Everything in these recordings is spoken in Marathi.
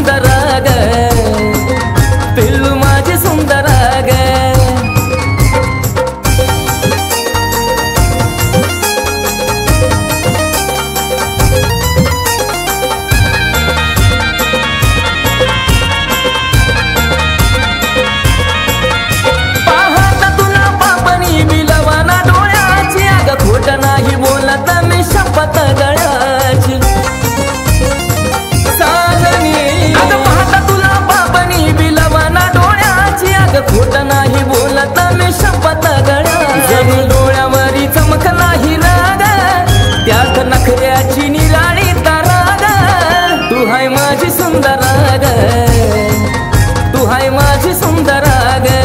सुंदर ग पिल्लू माझी सुंदर ग पाहता तुला पापणी बिलवाना डोळ्याची अग खोट नाही बोलत मी शपथ गळ्याची खोट नाही बोलत मी शपथ गळ्याची डोळ्यावरी चमक नाही राग त्यात नखऱ्याची निराळी ताराग तू हाय माझी सुंदर ग तू हाय माझी सुंदर ग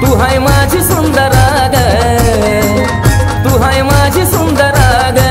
तू हाय माझी सुंदर ग तू हाय माझी सुंदर ग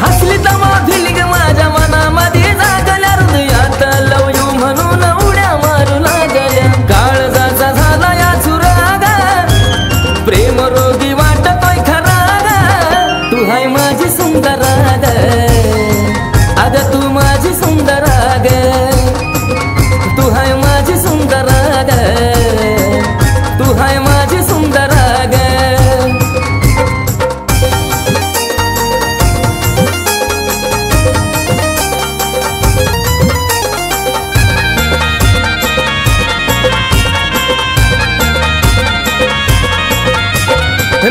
हसली तवा भिली ग माझ्या मनामध्ये जागल्या हृदयात लव यू म्हणून उड्या मारू लागल्या काळजाचा झाला या चुराग प्रेम रोगी वाटतोय खरा ग तू हाय माझी सुंदर ग अग तू माझी सुंदर ग तू हाय माझी सुंदर ग तू हाय माझी सुंदर ग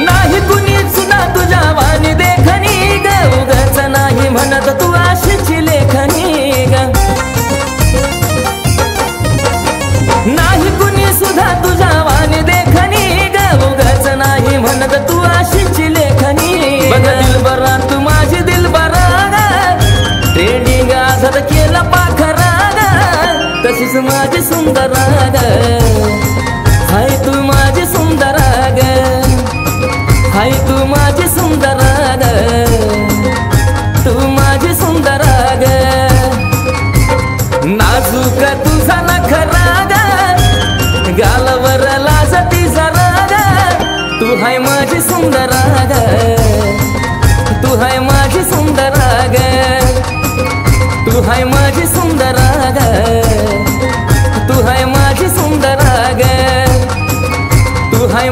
नाही कुणी सुद्धा तुझ्या वाणी देखणी ग उगाच नाही म्हणत तू आशीची लेखनी ग नाही कुणी सुद्धा तुझ्या वाणी देखणी ग उगाच नाही म्हणत तू आशीची लेखनी बघ दिलबरा तू माझी दिलबरा ग ट्रेंडिंग आझाद केला पाखरा ग तशीच माझी सुंदर ग हाय तू माझी सुंदर ग हाय तू माझी सुंदर ग तू माझी सुंदर ग नाजूक तुझा नखरा ग गालावर लाजती जरा ग तू हाय माझी सुंदर ग तू हाय माझी सुंदर ग तू हाय माझी सुंदर ग तू हाय माझी सुंदर ग तू हाय